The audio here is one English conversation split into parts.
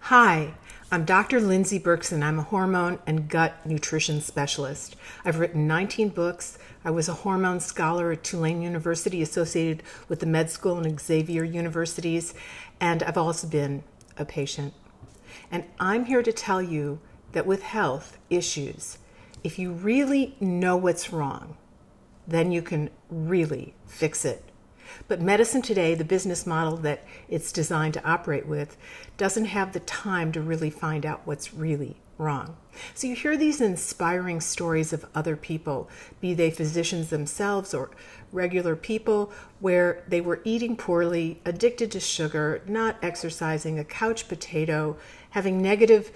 Hi, I'm Dr. Lindsey Berkson. I'm a hormone and gut nutrition specialist. I've written 19 books. I was a hormone scholar at Tulane University associated with the med school and Xavier universities, and I've also been a patient. And I'm here to tell you that with health issues, if you really know what's wrong, then you can really fix it. But medicine today, the business model that it's designed to operate with, doesn't have the time to really find out what's really wrong. So you hear these inspiring stories of other people, be they physicians themselves or regular people, where they were eating poorly, addicted to sugar, not exercising, a couch potato, having negative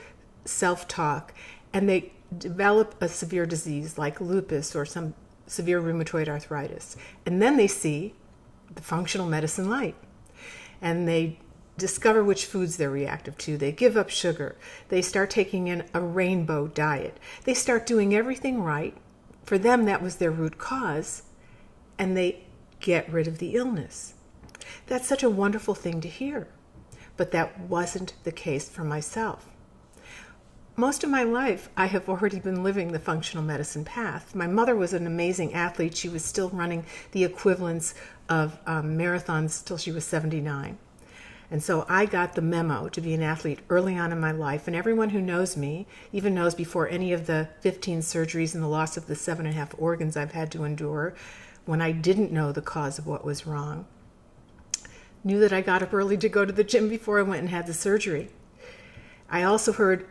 self-talk, and they develop a severe disease like lupus or some severe rheumatoid arthritis. And then they see the functional medicine light, and they discover which foods they're reactive to. They give up sugar. They start taking in a rainbow diet. They start doing everything right. For them, that was their root cause, and they get rid of the illness. That's such a wonderful thing to hear, but that wasn't the case for myself. Most of my life, I have already been living the functional medicine path. My mother was an amazing athlete. She was still running the equivalents of marathons till she was 79. And so I got the memo to be an athlete early on in my life. And everyone who knows me, even knows before any of the 15 surgeries and the loss of the 7.5 organs I've had to endure, when I didn't know the cause of what was wrong, knew that I got up early to go to the gym before I went and had the surgery. I also heard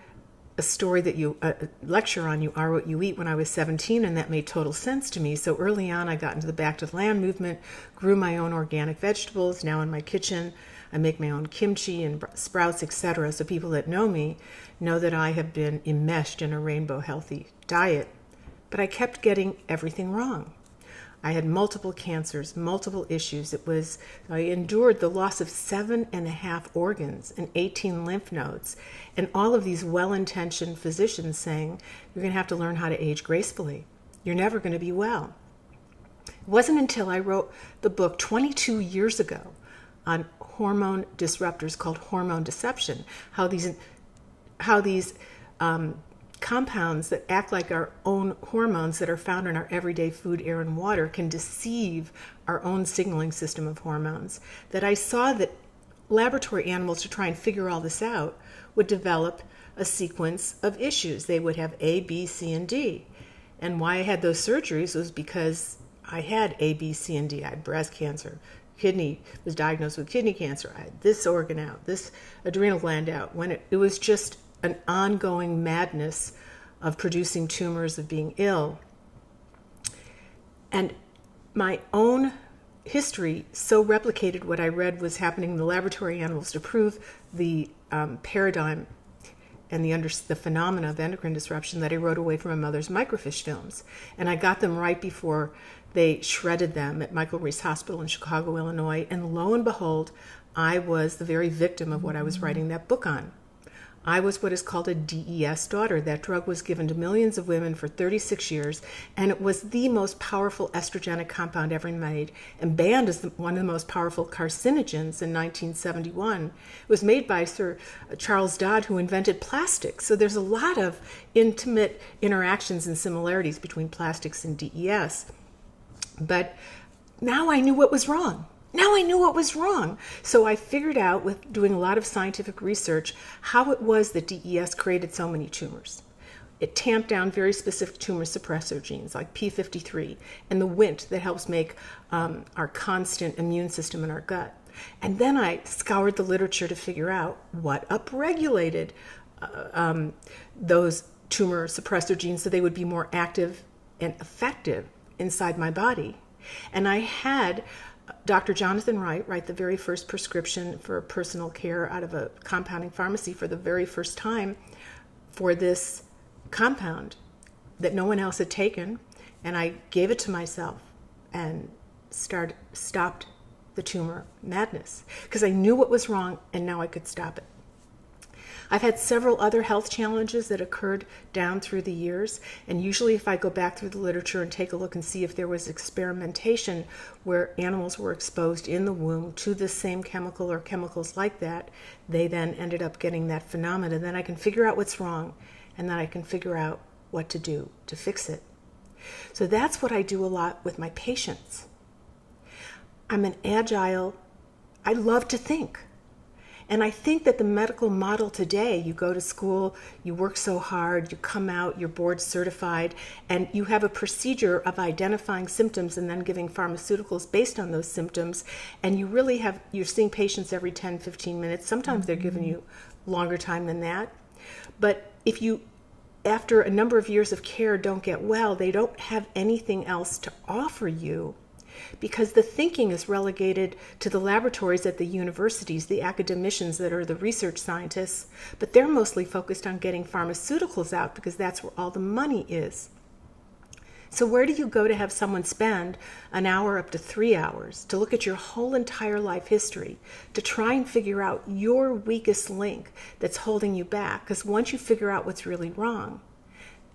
a story that a lecture on You Are What You Eat when I was 17, and that made total sense to me. So early on, I got into the Back to the Land movement, grew my own organic vegetables. Now in my kitchen, I make my own kimchi and sprouts, etc. So people that know me know that I have been enmeshed in a rainbow healthy diet. But I kept getting everything wrong. I had multiple cancers, multiple issues. I endured the loss of 7.5 organs and 18 lymph nodes, and all of these well-intentioned physicians saying, you're going to have to learn how to age gracefully. You're never going to be well. It wasn't until I wrote the book 22 years ago on hormone disruptors called Hormone Deception, how these compounds that act like our own hormones that are found in our everyday food, air, and water can deceive our own signaling system of hormones, that I saw that laboratory animals, to try and figure all this out, would develop a sequence of issues. They would have A, B, C, and D. And why I had those surgeries was because I had A, B, C, and D. I had breast cancer, was diagnosed with kidney cancer. I had this organ out, this adrenal gland out, when it was just an ongoing madness of producing tumors, of being ill. And my own history so replicated what I read was happening in the laboratory animals to prove the paradigm and the phenomena of endocrine disruption, that I wrote away from my mother's microfiche films. And I got them right before they shredded them at Michael Reese Hospital in Chicago, Illinois. And lo and behold, I was the very victim of what I was writing that book on. I was what is called a DES daughter. That drug was given to millions of women for 36 years, and it was the most powerful estrogenic compound ever made, and banned as one of the most powerful carcinogens in 1971. It was made by Sir Charles Dodd, who invented plastics. So there's a lot of intimate interactions and similarities between plastics and DES. But now I knew what was wrong. So I figured out, with doing a lot of scientific research, how it was that DES created so many tumors. It tamped down very specific tumor suppressor genes like P53 and the Wnt that helps make our constant immune system in our gut. And then I scoured the literature to figure out what upregulated those tumor suppressor genes so they would be more active and effective inside my body. And I had Dr. Jonathan Wright write the very first prescription for personal care out of a compounding pharmacy for the very first time for this compound that no one else had taken. And I gave it to myself and stopped the tumor madness because I knew what was wrong, and now I could stop it. I've had several other health challenges that occurred down through the years, and usually if I go back through the literature and take a look and see if there was experimentation where animals were exposed in the womb to the same chemical or chemicals like that, they then ended up getting that phenomenon. Then I can figure out what's wrong, and then I can figure out what to do to fix it. So that's what I do a lot with my patients. I'm an agile, I love to think. And I think that the medical model today, you go to school, you work so hard, you come out, you're board certified, and you have a procedure of identifying symptoms and then giving pharmaceuticals based on those symptoms. And you really you're seeing patients every 10, 15 minutes. Sometimes they're giving you longer time than that. But if you, after a number of years of care, don't get well, they don't have anything else to offer you, because the thinking is relegated to the laboratories at the universities, the academicians that are the research scientists, but they're mostly focused on getting pharmaceuticals out because that's where all the money is. So where do you go to have someone spend an hour up to 3 hours to look at your whole entire life history, to try and figure out your weakest link that's holding you back? Because once you figure out what's really wrong,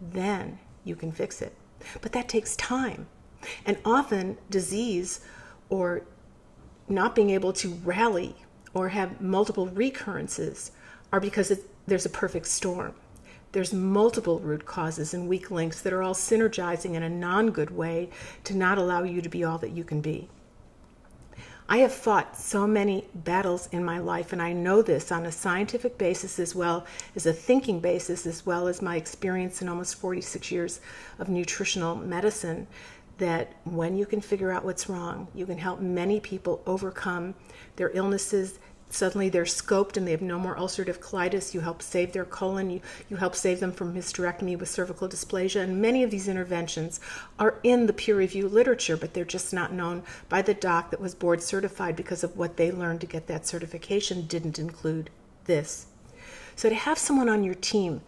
then you can fix it. But that takes time. And often disease or not being able to rally or have multiple recurrences are because there's a perfect storm. There's multiple root causes and weak links that are all synergizing in a non-good way to not allow you to be all that you can be. I have fought so many battles in my life, and I know this on a scientific basis as well as a thinking basis, as well as my experience in almost 46 years of nutritional medicine, that when you can figure out what's wrong, you can help many people overcome their illnesses. Suddenly they're scoped and they have no more ulcerative colitis. You help save their colon. You help save them from hysterectomy with cervical dysplasia. And many of these interventions are in the peer-reviewed literature, but they're just not known by the doc that was board certified because of what they learned to get that certification didn't include this. So to have someone on your team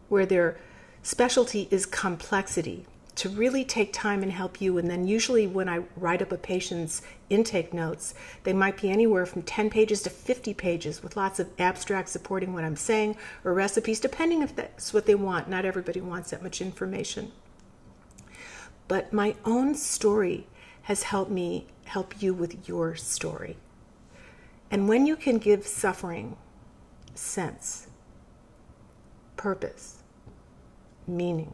where their specialty is complexity, to really take time and help you. And then usually when I write up a patient's intake notes, they might be anywhere from 10 pages to 50 pages with lots of abstracts supporting what I'm saying or recipes, depending if that's what they want. Not everybody wants that much information. But my own story has helped me help you with your story. And when you can give suffering sense, purpose, meaning,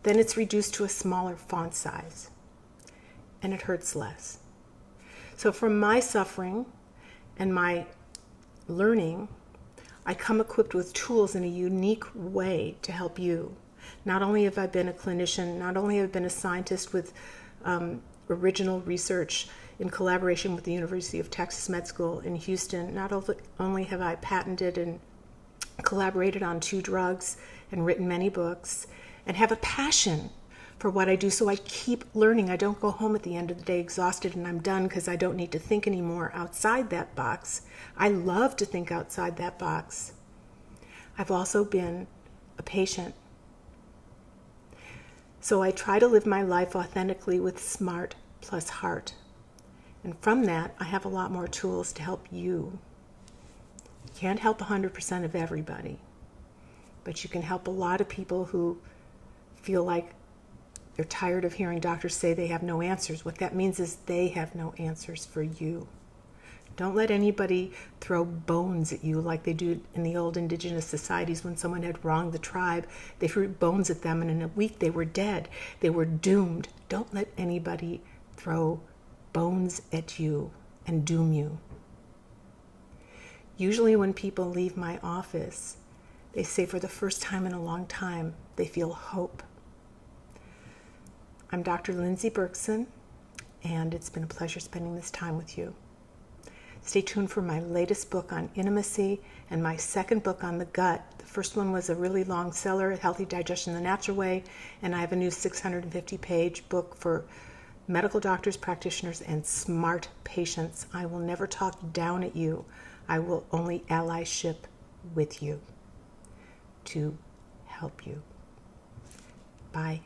then it's reduced to a smaller font size, and it hurts less. So from my suffering and my learning, I come equipped with tools in a unique way to help you. Not only have I been a clinician, not only have I been a scientist with original research in collaboration with the University of Texas Med School in Houston, not only have I patented and collaborated on 2 drugs and written many books, and have a passion for what I do, so I keep learning. I don't go home at the end of the day exhausted and I'm done because I don't need to think anymore outside that box. I love to think outside that box. I've also been a patient. So I try to live my life authentically with smart plus heart. And from that, I have a lot more tools to help you. You can't help 100% of everybody, but you can help a lot of people who feel like they're tired of hearing doctors say they have no answers. What that means is they have no answers for you. Don't let anybody throw bones at you like they do in the old indigenous societies when someone had wronged the tribe. They threw bones at them and in a week they were dead. They were doomed. Don't let anybody throw bones at you and doom you. Usually when people leave my office, they say for the first time in a long time, they feel hope. I'm Dr. Lindsey Berkson, and it's been a pleasure spending this time with you. Stay tuned for my latest book on intimacy and my second book on the gut. The first one was a really long seller, Healthy Digestion the Natural Way, and I have a new 650-page book for medical doctors, practitioners, and smart patients. I will never talk down at you. I will only allyship with you to help you. Bye.